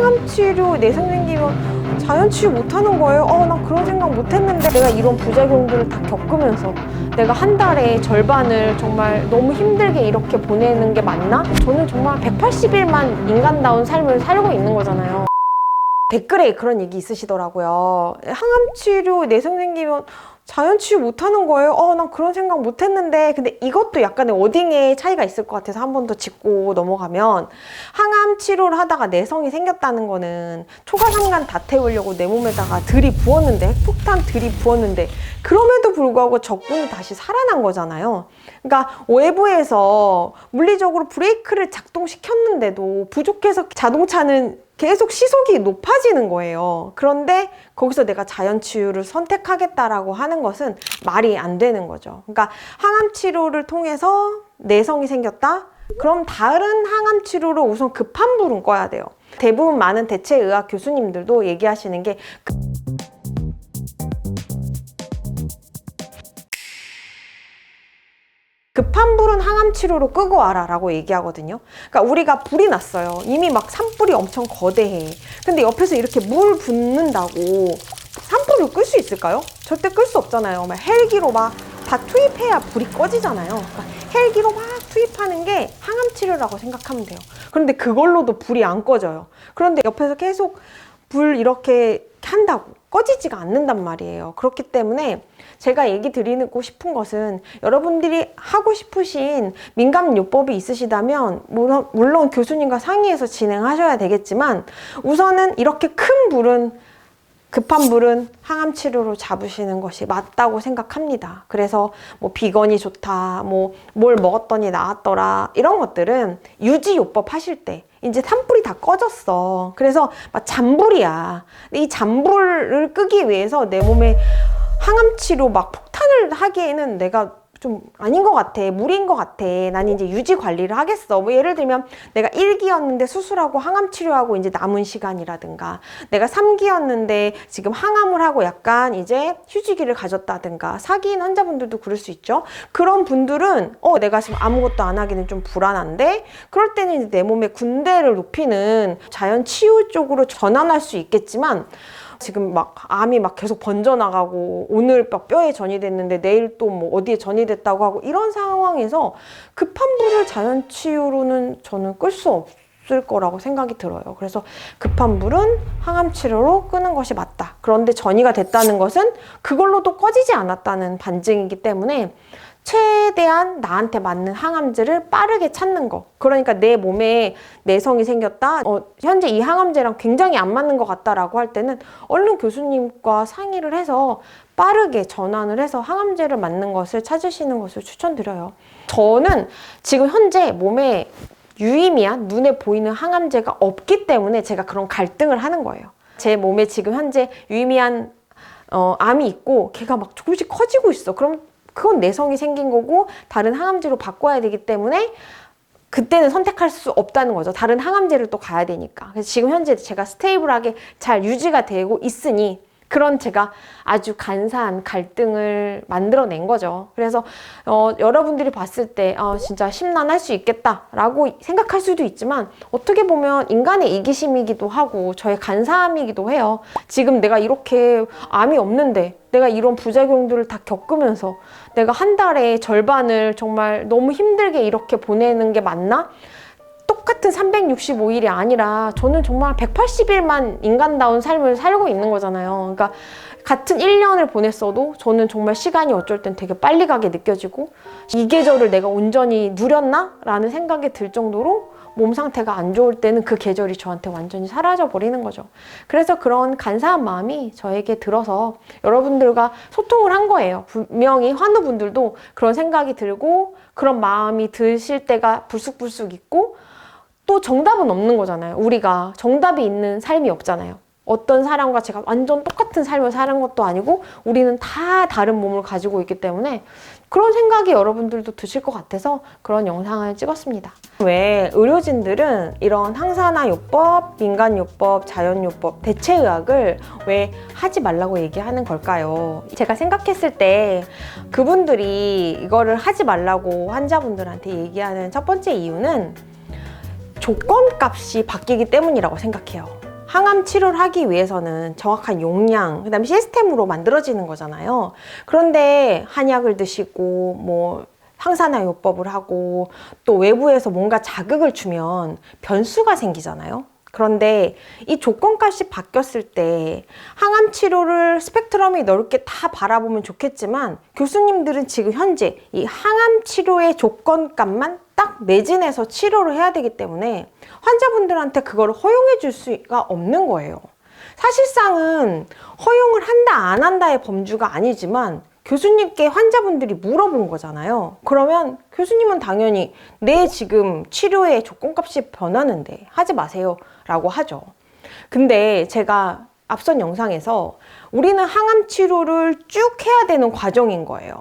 항암치료 내성 생기면 자연치유 못하는 거예요. 나 그런 생각 못했는데 내가 이런 부작용들을 다 겪으면서 내가 한 달에 절반을 정말 너무 힘들게 이렇게 보내는 게 맞나? 저는 정말 180일만 인간다운 삶을 살고 있는 거잖아요. 댓글에 그런 얘기 있으시더라고요. 항암치료 내성 생기면 자연치유 못하는 거예요. 난 그런 생각 못했는데. 근데 이것도 약간의 워딩의 차이가 있을 것 같아서 한 번 더 짚고 넘어가면, 항암치료를 하다가 내성이 생겼다는 거는 초과상간 다 태우려고 내 몸에다가 들이부었는데, 핵폭탄 들이부었는데 그럼에도 불구하고 적군이 다시 살아난 거잖아요. 그러니까 외부에서 물리적으로 브레이크를 작동시켰는데도 부족해서 자동차는 계속 시속이 높아지는 거예요. 그런데 거기서 내가 자연치유를 선택하겠다라고 하는 것은 말이 안 되는 거죠. 그러니까 항암치료를 통해서 내성이 생겼다? 그럼 다른 항암치료로 우선 급한 불은 꺼야 돼요. 대부분 많은 대체의학 교수님들도 얘기하시는 게 급한 불은 항암치료로 끄고 와라 라고 얘기하거든요. 그러니까 우리가 불이 났어요. 이미 막 산불이 엄청 거대해. 근데 옆에서 이렇게 물 붓는다고 산불을 끌 수 있을까요? 절대 끌 수 없잖아요. 막 헬기로 막 다 투입해야 불이 꺼지잖아요. 그러니까 헬기로 막 투입하는 게 항암치료라고 생각하면 돼요. 그런데 그걸로도 불이 안 꺼져요. 그런데 옆에서 계속 불 이렇게 한다고 꺼지지가 않는단 말이에요. 그렇기 때문에 제가 얘기 드리고 싶은 것은, 여러분들이 하고 싶으신 민간요법이 있으시다면 물론 교수님과 상의해서 진행하셔야 되겠지만, 우선은 이렇게 큰 불은, 급한 불은 항암치료로 잡으시는 것이 맞다고 생각합니다. 그래서 뭐 비건이 좋다, 뭐 뭘 먹었더니 나았더라, 이런 것들은 유지요법 하실 때 이제 산불이 다 꺼졌어. 그래서 막 잔불이야. 이 잔불을 끄기 위해서 내 몸에 항암치료 막 폭탄을 하기에는 내가 좀 아닌 것 같아. 무리인 것 같아. 난 이제 유지 관리를 하겠어. 뭐 예를 들면 내가 1기였는데 수술하고 항암치료하고 이제 남은 시간이라든가, 내가 3기였는데 지금 항암을 하고 약간 이제 휴지기를 가졌다든가, 4기인 환자분들도 그럴 수 있죠. 그런 분들은 내가 지금 아무것도 안 하기는 좀 불안한데, 그럴 때는 이제 내 몸의 군대를 높이는 자연치유 쪽으로 전환할 수 있겠지만, 지금 막 암이 막 계속 번져나가고 오늘 막 뼈에 전이 됐는데 내일 또 뭐 어디에 전이 됐다고 하고, 이런 상황에서 급한 불을 자연치유로는 저는 끌 수 없을 거라고 생각이 들어요. 그래서 급한 불은 항암치료로 끄는 것이 맞다. 그런데 전이가 됐다는 것은 그걸로도 꺼지지 않았다는 반증이기 때문에 최대한 나한테 맞는 항암제를 빠르게 찾는 거. 그러니까 내 몸에 내성이 생겼다, 현재 이 항암제랑 굉장히 안 맞는 것 같다라고 할 때는 얼른 교수님과 상의를 해서 빠르게 전환을 해서 항암제를 맞는 것을 찾으시는 것을 추천드려요. 저는 지금 현재 몸에 유의미한 눈에 보이는 항암제가 없기 때문에 제가 그런 갈등을 하는 거예요. 제 몸에 지금 현재 유의미한 암이 있고 걔가 막 조금씩 커지고 있어. 그럼 그건 내성이 생긴 거고 다른 항암제로 바꿔야 되기 때문에 그때는 선택할 수 없다는 거죠. 다른 항암제를 또 가야 되니까. 그래서 지금 현재 제가 스테이블하게 잘 유지가 되고 있으니 그런 제가 아주 간사한 갈등을 만들어낸 거죠. 그래서 여러분들이 봤을 때 진짜 심란할 수 있겠다라고 생각할 수도 있지만, 어떻게 보면 인간의 이기심이기도 하고 저의 간사함이기도 해요. 지금 내가 이렇게 암이 없는데 내가 이런 부작용들을 다 겪으면서 내가 한 달에 절반을 정말 너무 힘들게 이렇게 보내는 게 맞나? 똑같은 365일이 아니라 저는 정말 180일만 인간다운 삶을 살고 있는 거잖아요. 그러니까 같은 1년을 보냈어도 저는 정말 시간이 어쩔 땐 되게 빨리 가게 느껴지고, 이 계절을 내가 온전히 누렸나? 라는 생각이 들 정도로 몸 상태가 안 좋을 때는 그 계절이 저한테 완전히 사라져 버리는 거죠. 그래서 그런 간사한 마음이 저에게 들어서 여러분들과 소통을 한 거예요. 분명히 환우분들도 그런 생각이 들고 그런 마음이 드실 때가 불쑥불쑥 있고, 또 정답은 없는 거잖아요. 우리가 정답이 있는 삶이 없잖아요. 어떤 사람과 제가 완전 똑같은 삶을 사는 것도 아니고 우리는 다 다른 몸을 가지고 있기 때문에 그런 생각이 여러분들도 드실 것 같아서 그런 영상을 찍었습니다. 왜 의료진들은 이런 항산화요법, 민간요법, 자연요법, 대체의학을 왜 하지 말라고 얘기하는 걸까요? 제가 생각했을 때 그분들이 이거를 하지 말라고 환자분들한테 얘기하는 첫 번째 이유는 조건값이 바뀌기 때문이라고 생각해요. 항암 치료를 하기 위해서는 정확한 용량, 그다음에 시스템으로 만들어지는 거잖아요. 그런데 한약을 드시고 뭐 항산화 요법을 하고 또 외부에서 뭔가 자극을 주면 변수가 생기잖아요. 그런데 이 조건값이 바뀌었을 때 항암 치료를 스펙트럼이 넓게 다 바라보면 좋겠지만 교수님들은 지금 현재 이 항암 치료의 조건값만 딱 매진해서 치료를 해야 되기 때문에 환자분들한테 그걸 허용해 줄 수가 없는 거예요. 사실상은 허용을 한다 안 한다의 범주가 아니지만 교수님께 환자분들이 물어본 거잖아요. 그러면 교수님은 당연히 내 지금 치료의 조건값이 변하는데 하지 마세요 라고 하죠. 근데 제가 앞선 영상에서 우리는 항암 치료를 쭉 해야 되는 과정인 거예요.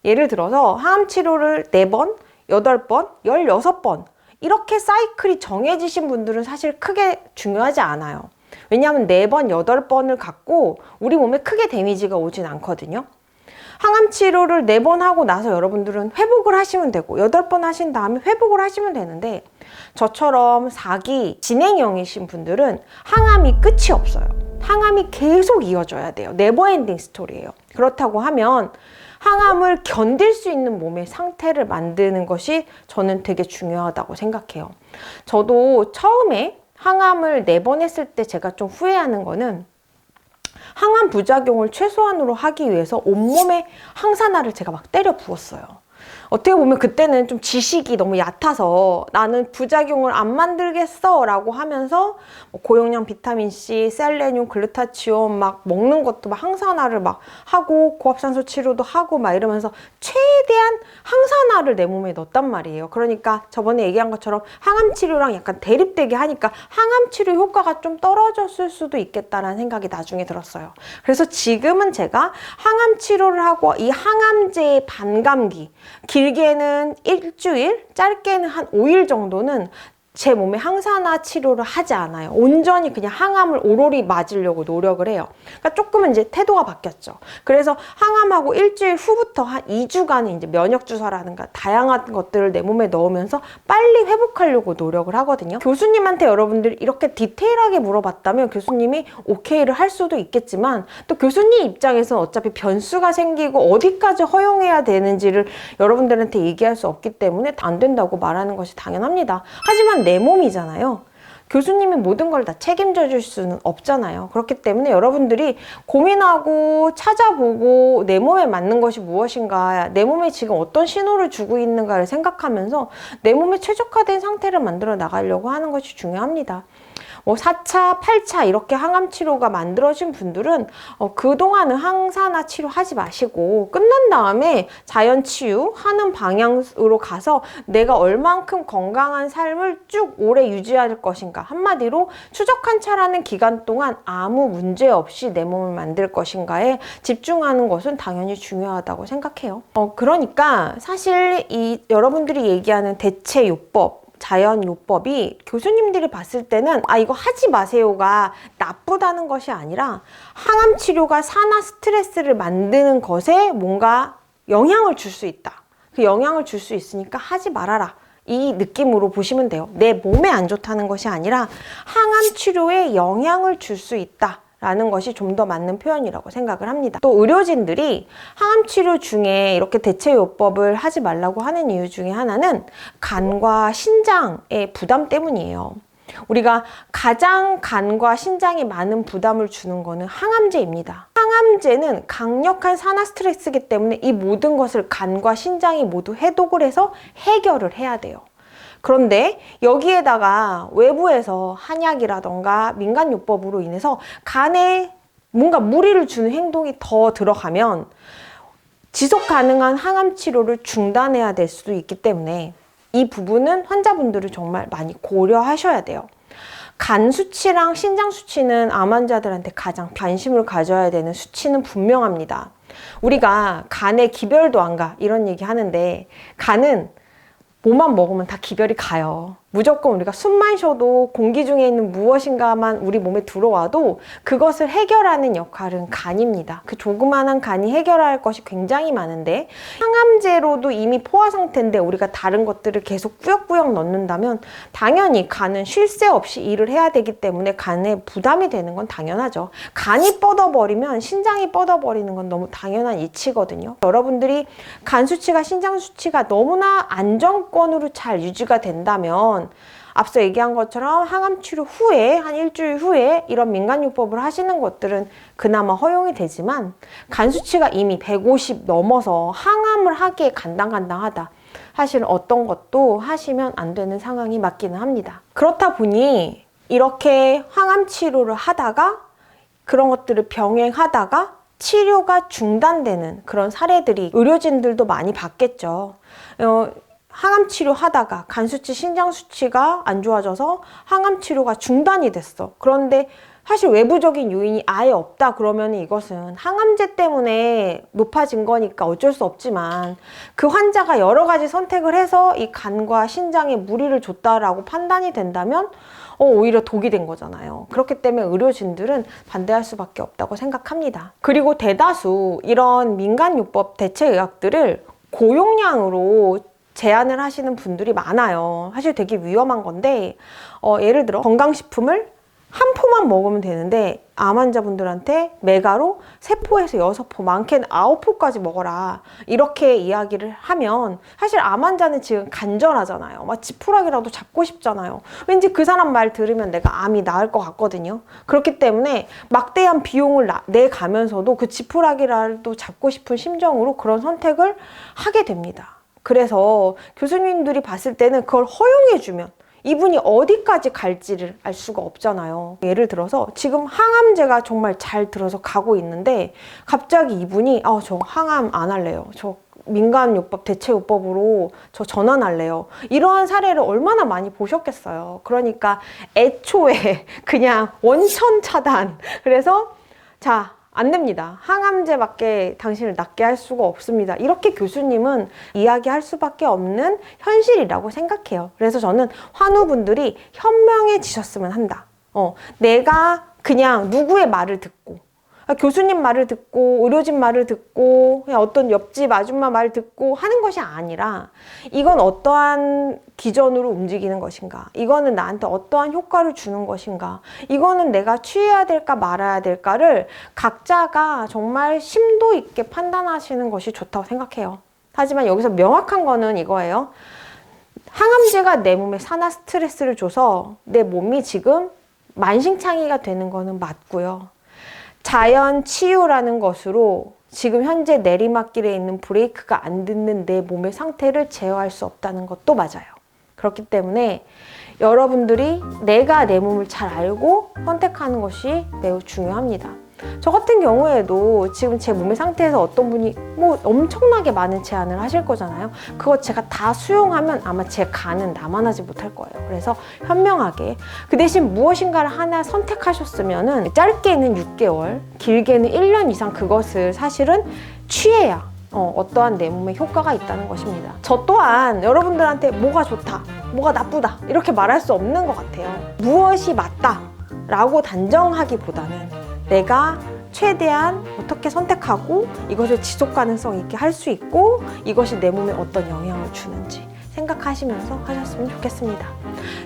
예를 들어서 항암 치료를 4번, 8번, 16번 이렇게 사이클이 정해지신 분들은 사실 크게 중요하지 않아요. 왜냐하면 4번, 8번을 갖고 우리 몸에 크게 데미지가 오진 않거든요. 항암 치료를 4번 하고 나서 여러분들은 회복을 하시면 되고 8번 하신 다음에 회복을 하시면 되는데 저처럼 4기 진행형이신 분들은 항암이 끝이 없어요. 항암이 계속 이어져야 돼요. 네버엔딩 스토리예요. 그렇다고 하면 항암을 견딜 수 있는 몸의 상태를 만드는 것이 저는 되게 중요하다고 생각해요. 저도 처음에 항암을 4번 했을 때 제가 좀 후회하는 거는 항암 부작용을 최소한으로 하기 위해서 온몸에 항산화를 제가 막 때려 부었어요. 어떻게 보면 그때는 좀 지식이 너무 얕아서 나는 부작용을 안 만들겠어 라고 하면서 고용량 비타민C, 셀레늄, 글루타치온 막 먹는 것도 막 항산화를 막 하고 고압산소 치료도 하고 막 이러면서 최대한 항산화를 내 몸에 넣었단 말이에요. 그러니까 저번에 얘기한 것처럼 항암 치료랑 약간 대립되게 하니까 항암 치료 효과가 좀 떨어졌을 수도 있겠다라는 생각이 나중에 들었어요. 그래서 지금은 제가 항암 치료를 하고 이 항암제의 반감기, 길게는 일주일, 짧게는 한 5일 정도는 제 몸에 항산화 치료를 하지 않아요. 온전히 그냥 항암을 오로리 맞으려고 노력을 해요. 그러니까 조금은 이제 태도가 바뀌었죠. 그래서 항암하고 일주일 후부터 한 2주간은 이제 면역 주사라든가 다양한 것들을 내 몸에 넣으면서 빨리 회복하려고 노력을 하거든요. 교수님한테 여러분들이 이렇게 디테일하게 물어봤다면 교수님이 오케이를 할 수도 있겠지만 또 교수님 입장에서는 어차피 변수가 생기고 어디까지 허용해야 되는지를 여러분들한테 얘기할 수 없기 때문에 안 된다고 말하는 것이 당연합니다. 하지만 내 몸이잖아요. 교수님이 모든 걸 다 책임져 줄 수는 없잖아요. 그렇기 때문에 여러분들이 고민하고 찾아보고 내 몸에 맞는 것이 무엇인가, 내 몸에 지금 어떤 신호를 주고 있는가를 생각하면서 내 몸에 최적화된 상태를 만들어 나가려고 하는 것이 중요합니다. 뭐 4차, 8차 이렇게 항암 치료가 만들어진 분들은 그동안은 항산화 치료하지 마시고 끝난 다음에 자연 치유하는 방향으로 가서 내가 얼만큼 건강한 삶을 쭉 오래 유지할 것인가, 한마디로 추적한 차라는 기간 동안 아무 문제 없이 내 몸을 만들 것인가에 집중하는 것은 당연히 중요하다고 생각해요. 그러니까 사실 이 여러분들이 얘기하는 대체 요법, 자연요법이 교수님들이 봤을 때는 이거 하지 마세요가 나쁘다는 것이 아니라 항암 치료가 산화 스트레스를 만드는 것에 뭔가 영향을 줄 수 있다. 그 영향을 줄 수 있으니까 하지 말아라. 이 느낌으로 보시면 돼요. 내 몸에 안 좋다는 것이 아니라 항암 치료에 영향을 줄 수 있다. 라는 것이 좀 더 맞는 표현이라고 생각을 합니다. 또 의료진들이 항암 치료 중에 이렇게 대체 요법을 하지 말라고 하는 이유 중에 하나는 간과 신장의 부담 때문이에요. 우리가 가장 간과 신장에 많은 부담을 주는 거는 항암제입니다. 항암제는 강력한 산화 스트레스이기 때문에 이 모든 것을 간과 신장이 모두 해독을 해서 해결을 해야 돼요. 그런데 여기에다가 외부에서 한약이라던가 민간요법으로 인해서 간에 뭔가 무리를 주는 행동이 더 들어가면 지속 가능한 항암 치료를 중단해야 될 수도 있기 때문에 이 부분은 환자분들을 정말 많이 고려하셔야 돼요. 간 수치랑 신장 수치는 암 환자들한테 가장 관심을 가져야 되는 수치는 분명합니다. 우리가 간에 기별도 안 가 이런 얘기 하는데 간은 뭐만 먹으면 다 기별이 가요. 무조건 우리가 숨만 쉬어도 공기 중에 있는 무엇인가만 우리 몸에 들어와도 그것을 해결하는 역할은 간입니다. 그 조그마한 간이 해결할 것이 굉장히 많은데 항암제로도 이미 포화 상태인데 우리가 다른 것들을 계속 꾸역꾸역 넣는다면 당연히 간은 쉴 새 없이 일을 해야 되기 때문에 간에 부담이 되는 건 당연하죠. 간이 뻗어버리면 신장이 뻗어버리는 건 너무 당연한 이치거든요. 여러분들이 간 수치가 신장 수치가 너무나 안정권으로 잘 유지가 된다면 앞서 얘기한 것처럼 항암 치료 후에 한 일주일 후에 이런 민간요법을 하시는 것들은 그나마 허용이 되지만 간 수치가 이미 150 넘어서 항암을 하기에 간당간당하다. 사실 어떤 것도 하시면 안 되는 상황이 맞기는 합니다. 그렇다 보니 이렇게 항암 치료를 하다가 그런 것들을 병행하다가 치료가 중단되는 그런 사례들이 의료진들도 많이 봤겠죠. 항암 치료하다가 간 수치, 신장 수치가 안 좋아져서 항암 치료가 중단이 됐어. 그런데 사실 외부적인 요인이 아예 없다 그러면 이것은 항암제 때문에 높아진 거니까 어쩔 수 없지만 그 환자가 여러 가지 선택을 해서 이 간과 신장에 무리를 줬다라고 판단이 된다면 오히려 독이 된 거잖아요. 그렇기 때문에 의료진들은 반대할 수밖에 없다고 생각합니다. 그리고 대다수 이런 민간요법 대체의학들을 고용량으로 제한을 하시는 분들이 많아요. 사실 되게 위험한 건데 예를 들어 건강식품을 한 포만 먹으면 되는데 암 환자분들한테 메가로 3포에서 6포, 많게는 9포까지 먹어라 이렇게 이야기를 하면 사실 암 환자는 지금 간절하잖아요. 막 지푸라기라도 잡고 싶잖아요. 왠지 그 사람 말 들으면 내가 암이 나을 것 같거든요. 그렇기 때문에 막대한 비용을 내가면서도 그 지푸라기라도 잡고 싶은 심정으로 그런 선택을 하게 됩니다. 그래서 교수님들이 봤을 때는 그걸 허용해주면 이분이 어디까지 갈지를 알 수가 없잖아요. 예를 들어서 지금 항암제가 정말 잘 들어서 가고 있는데 갑자기 이분이 저 항암 안 할래요. 저 민간요법 대체요법으로 저 전환할래요. 이러한 사례를 얼마나 많이 보셨겠어요. 그러니까 애초에 그냥 원천 차단. 그래서 안 됩니다. 항암제밖에 당신을 낫게 할 수가 없습니다. 이렇게 교수님은 이야기할 수밖에 없는 현실이라고 생각해요. 그래서 저는 환우분들이 현명해지셨으면 한다. 내가 그냥 누구의 말을 듣고 교수님 말을 듣고 의료진 말을 듣고 그냥 어떤 옆집 아줌마 말 듣고 하는 것이 아니라 이건 어떠한 기전으로 움직이는 것인가, 이거는 나한테 어떠한 효과를 주는 것인가, 이거는 내가 취해야 될까 말아야 될까를 각자가 정말 심도 있게 판단하시는 것이 좋다고 생각해요. 하지만 여기서 명확한 거는 이거예요. 항암제가 내 몸에 산화 스트레스를 줘서 내 몸이 지금 만신창이가 되는 거는 맞고요. 자연 치유라는 것으로 지금 현재 내리막길에 있는 브레이크가 안 듣는 내 몸의 상태를 제어할 수 없다는 것도 맞아요. 그렇기 때문에 여러분들이 내가 내 몸을 잘 알고 선택하는 것이 매우 중요합니다. 저 같은 경우에도 지금 제 몸의 상태에서 어떤 분이 엄청나게 많은 제안을 하실 거잖아요. 그거 제가 다 수용하면 아마 제 간은 남아나지 못할 거예요. 그래서 현명하게 그 대신 무엇인가를 하나 선택하셨으면은 짧게는 6개월, 길게는 1년 이상 그것을 사실은 취해야 어떠한 내 몸에 효과가 있다는 것입니다. 저 또한 여러분들한테 뭐가 좋다, 뭐가 나쁘다 이렇게 말할 수 없는 것 같아요. 무엇이 맞다 라고 단정하기보다는 내가 최대한 어떻게 선택하고 이것을 지속 가능성 있게 할 수 있고 이것이 내 몸에 어떤 영향을 주는지 생각하시면서 하셨으면 좋겠습니다.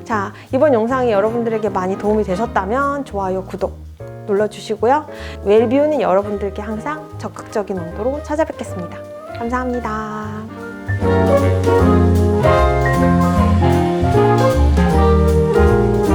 자, 이번 영상이 여러분들에게 많이 도움이 되셨다면 좋아요, 구독 눌러주시고요. 웰뷰는 여러분들께 항상 적극적인 온도로 찾아뵙겠습니다. 감사합니다.